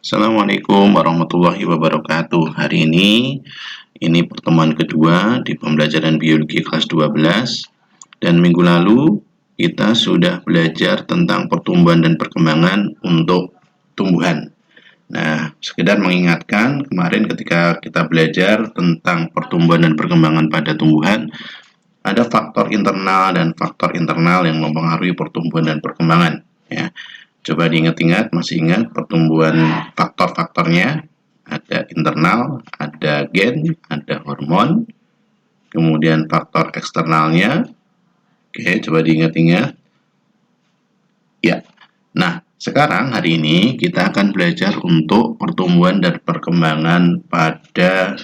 Assalamualaikum warahmatullahi wabarakatuh. Hari ini pertemuan kedua di pembelajaran biologi kelas 12 dan minggu lalu kita sudah belajar tentang pertumbuhan dan perkembangan untuk tumbuhan. Nah, sekedar mengingatkan kemarin ketika kita belajar tentang pertumbuhan dan perkembangan pada tumbuhan, ada faktor internal dan faktor internal yang mempengaruhi pertumbuhan dan perkembangan, ya. Coba diingat-ingat, masih ingat pertumbuhan faktor-faktornya? Ada internal, ada gen, ada hormon, kemudian faktor eksternalnya. Oke, coba diingat-ingat. Ya. Nah, sekarang hari ini kita akan belajar untuk pertumbuhan dan perkembangan pada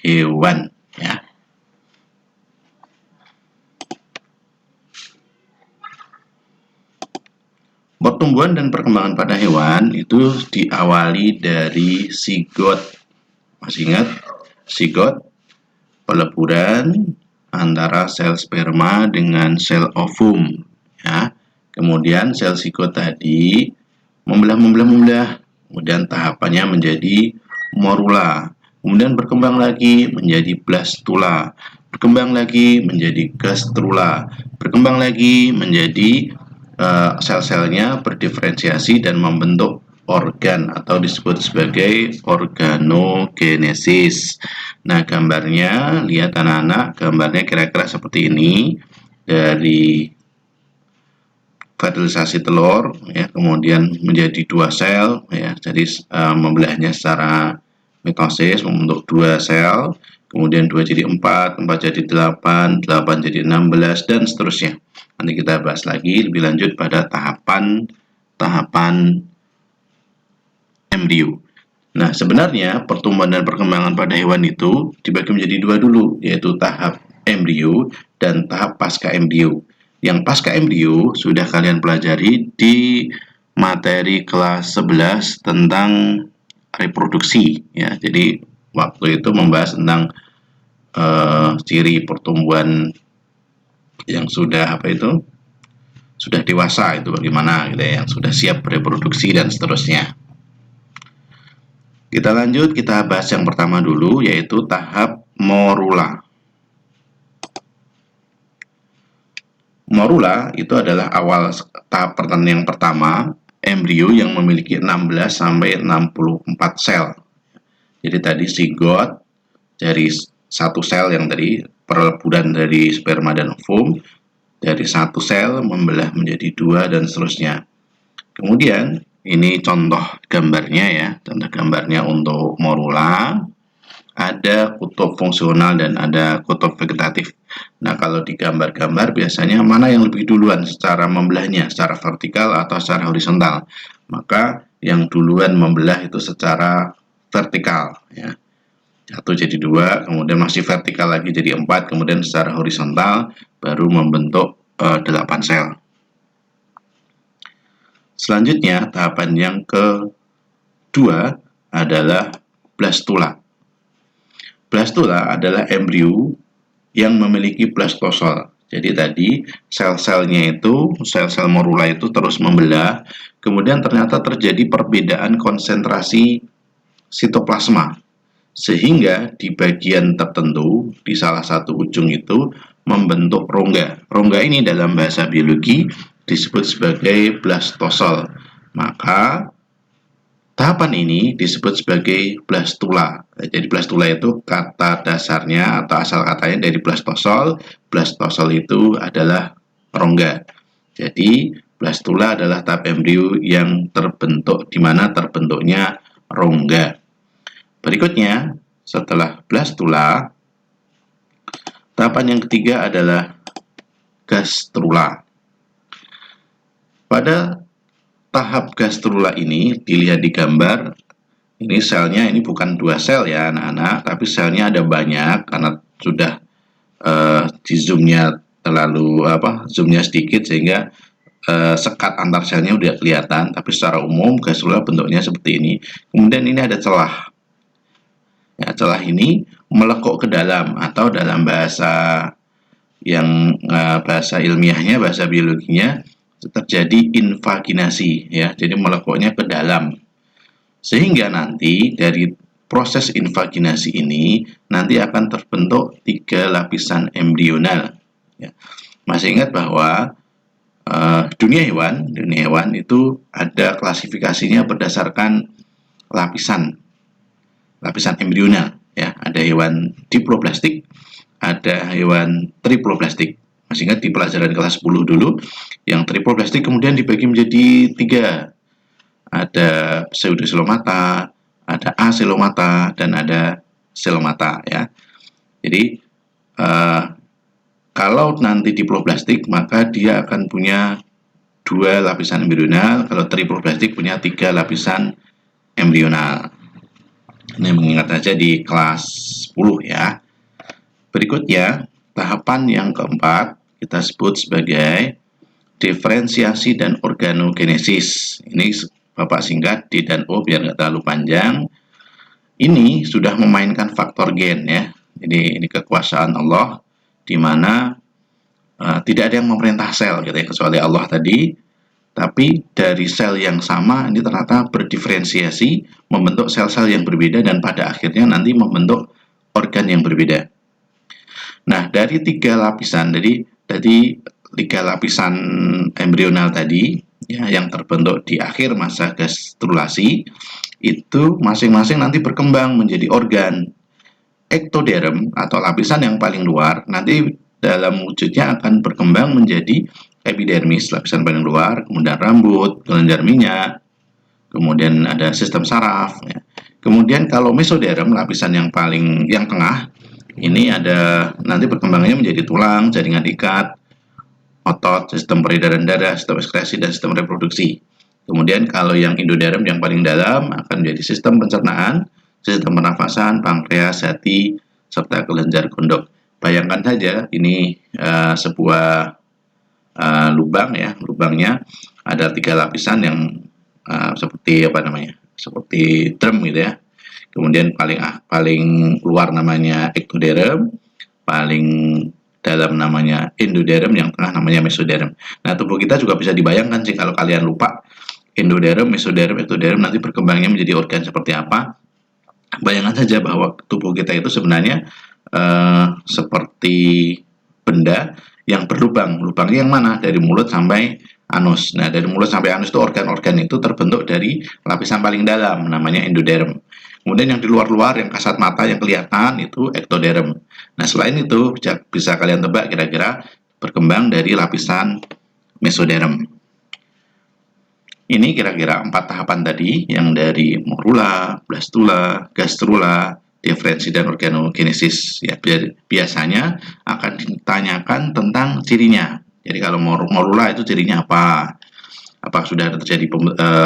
hewan, ya. Pertumbuhan dan perkembangan pada hewan itu diawali dari zigot. Masih ingat? Zigot, peleburan antara sel sperma dengan sel ovum, ya. Kemudian sel zigot tadi membelah, kemudian tahapannya menjadi morula, kemudian berkembang lagi menjadi blastula, berkembang lagi menjadi gastrula, berkembang lagi menjadi sel-selnya berdiferensiasi dan membentuk organ atau disebut sebagai organogenesis. Nah, gambarnya, lihat anak-anak, gambarnya kira-kira seperti ini. Dari fertilisasi telur, ya, kemudian menjadi dua sel, ya, jadi membelahnya secara mitosis membentuk dua sel, kemudian 2 jadi 4, 4 jadi 8, 8 jadi 16, dan seterusnya. Nanti kita bahas lagi lebih lanjut pada tahapan embrio. Nah, sebenarnya pertumbuhan dan perkembangan pada hewan itu dibagi menjadi dua dulu, yaitu tahap embrio dan tahap pasca embrio. Yang pasca embrio sudah kalian pelajari di materi kelas 11 tentang reproduksi, ya. Jadi waktu itu membahas tentang ciri pertumbuhan yang sudah sudah dewasa itu bagaimana gitu ya, yang sudah siap bereproduksi dan seterusnya. Kita lanjut, kita bahas yang pertama dulu, yaitu tahap morula. Morula itu adalah awal tahap yang pertama, embrio yang memiliki 16 sampai 64 sel. Jadi tadi zigot dari satu sel yang tadi perleburan dari sperma dan ovum, dari satu sel membelah menjadi dua dan seterusnya. Kemudian ini contoh gambarnya, ya, contoh gambarnya untuk morula. Ada kutub fungsional dan ada kutub vegetatif. Nah, kalau di gambar-gambar biasanya mana yang lebih duluan secara membelahnya, secara vertikal atau secara horizontal? Maka yang duluan membelah itu secara vertikal, ya. Satu jadi dua, kemudian masih vertikal lagi jadi 4, kemudian secara horizontal baru membentuk 8 sel. Selanjutnya, tahapan yang kedua adalah blastula. Blastula adalah embrio yang memiliki blastosol. Jadi tadi sel-selnya itu, sel-sel morula itu terus membelah, kemudian ternyata terjadi perbedaan konsentrasi sitoplasma. Sehingga di bagian tertentu, di salah satu ujung itu membentuk rongga. Rongga ini dalam bahasa biologi disebut sebagai blastosol. Maka tahapan ini disebut sebagai blastula. Jadi blastula itu kata dasarnya atau asal katanya dari blastosol. Blastosol itu adalah rongga. Jadi blastula adalah tahap embrio yang terbentuk di mana terbentuknya rongga. Berikutnya, setelah blastula, tahapan yang ketiga adalah gastrula. Pada tahap gastrula ini, dilihat di gambar, ini selnya ini bukan dua sel ya anak-anak, tapi selnya ada banyak karena sudah di zoomnya terlalu zoomnya sedikit sehingga sekat antar selnya udah kelihatan. Tapi secara umum gastrula bentuknya seperti ini. Kemudian ini ada celah. Ya, celah ini melekuk ke dalam atau dalam bahasa yang bahasa ilmiahnya, bahasa biologinya terjadi invaginasi, ya. Jadi melekuknya ke dalam. Sehingga nanti dari proses invaginasi ini nanti akan terbentuk 3 lapisan embrional. Ya. Masih ingat bahwa dunia hewan itu ada klasifikasinya berdasarkan lapisan embrional. Ya, ada hewan diploblastik, ada hewan triploblastik. Masih ingat di pelajaran kelas 10 dulu, yang triploblastik kemudian dibagi menjadi 3. Ada pseudocelomata, ada acelomata, dan ada celomata ya. Jadi kalau nanti diploblastik maka dia akan punya 2 lapisan embrional, kalau triploblastik punya 3 lapisan embrional. Ini mengingat saja di kelas 10 ya. Berikutnya, tahapan yang keempat kita sebut sebagai diferensiasi dan organogenesis. Ini Bapak singkat D dan O biar nggak terlalu panjang. Ini sudah memainkan faktor gen ya. Jadi ini kekuasaan Allah di mana tidak ada yang memerintah sel gitu ya, kecuali Allah tadi. Tapi dari sel yang sama ini ternyata berdiferensiasi, membentuk sel-sel yang berbeda dan pada akhirnya nanti membentuk organ yang berbeda. Nah, dari 3 lapisan, dari 3 lapisan embrional tadi ya, yang terbentuk di akhir masa gastrulasi itu masing-masing nanti berkembang menjadi organ. Ektoderm atau lapisan yang paling luar nanti dalam wujudnya akan berkembang menjadi epidermis, lapisan paling luar, kemudian rambut, kelenjar minyak, kemudian ada sistem saraf ya. Kemudian kalau mesoderm, lapisan yang tengah, ini ada nanti perkembangannya menjadi tulang, jaringan ikat, otot, sistem peredaran darah, sistem ekskresi, dan sistem reproduksi. Kemudian kalau yang endoderm yang paling dalam akan menjadi sistem pencernaan, sistem pernafasan, pankreas, hati, serta kelenjar gondok. Bayangkan saja ini sebuah lubang ya, lubangnya ada 3 lapisan yang seperti drum gitu ya. Kemudian paling luar namanya ektoderm, paling dalam namanya endoderm, yang tengah namanya mesoderm. Nah, tubuh kita juga bisa dibayangkan sih kalau kalian lupa endoderm, mesoderm, ektoderm nanti berkembangnya menjadi organ seperti apa. Bayangkan saja bahwa tubuh kita itu sebenarnya seperti benda yang berlubang. Lubangnya yang mana? Dari mulut sampai anus. Nah, dari mulut sampai anus itu organ-organ itu terbentuk dari lapisan paling dalam, namanya endoderm. Kemudian yang di luar-luar, yang kasat mata, yang kelihatan, itu ektoderm. Nah, selain itu, bisa kalian tebak kira-kira berkembang dari lapisan mesoderm. Ini kira-kira 4 tahapan tadi, yang dari morula, blastula, gastrula, diferensi, dan organogenesis. Ya, biasanya akan ditanyakan tentang cirinya. Jadi kalau morula itu cirinya apa? Apakah sudah terjadi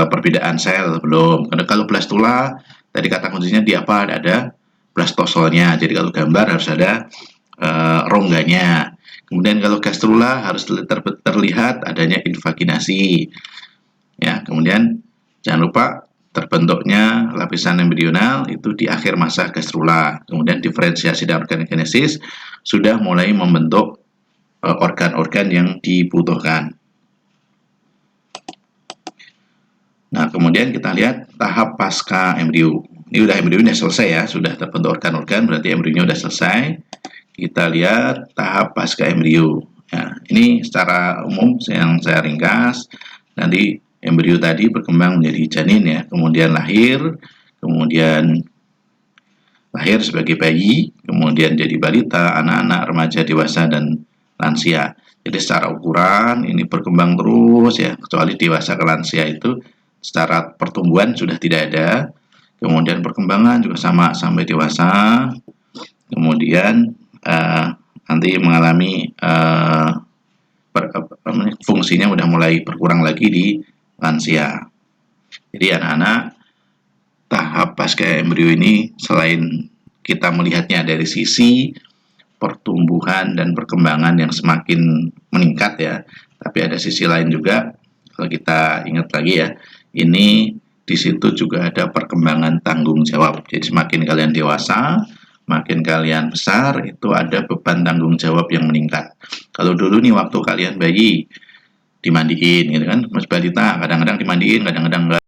perbedaan sel? Belum. Karena kalau blastula, tadi kata kuncinya di apa? Ada blastosolnya. Jadi kalau gambar harus ada rongganya. Kemudian kalau gastrula harus terlihat adanya invaginasi. Ya, kemudian jangan lupa terbentuknya lapisan embrional itu di akhir masa gastrula. Kemudian diferensiasi dan organogenesis sudah mulai membentuk organ-organ yang dibutuhkan. Nah, kemudian kita lihat tahap pasca embrio. Ini embrio sudah selesai ya, sudah terbentuk organ-organ, berarti embrionya sudah selesai. Kita lihat tahap pasca embrio. Ya, ini secara umum yang saya ringkas. Nanti embrio tadi berkembang menjadi janin ya, kemudian lahir sebagai bayi, kemudian jadi balita, anak-anak, remaja, dewasa, dan lansia. Jadi secara ukuran ini berkembang terus ya, kecuali dewasa ke lansia itu secara pertumbuhan sudah tidak ada. Kemudian perkembangan juga sama sampai dewasa. Kemudian nanti mengalami fungsinya udah mulai berkurang lagi di lansia. Jadi anak-anak, tahap pasca embrio ini selain kita melihatnya dari sisi pertumbuhan dan perkembangan yang semakin meningkat ya, tapi ada sisi lain juga. Kalau kita ingat lagi ya, ini di situ juga ada perkembangan tanggung jawab. Jadi semakin kalian dewasa, makin kalian besar, itu ada beban tanggung jawab yang meningkat. Kalau dulu nih waktu kalian bayi dimandiin gitu kan, mas balita kadang-kadang dimandiin, kadang-kadang enggak.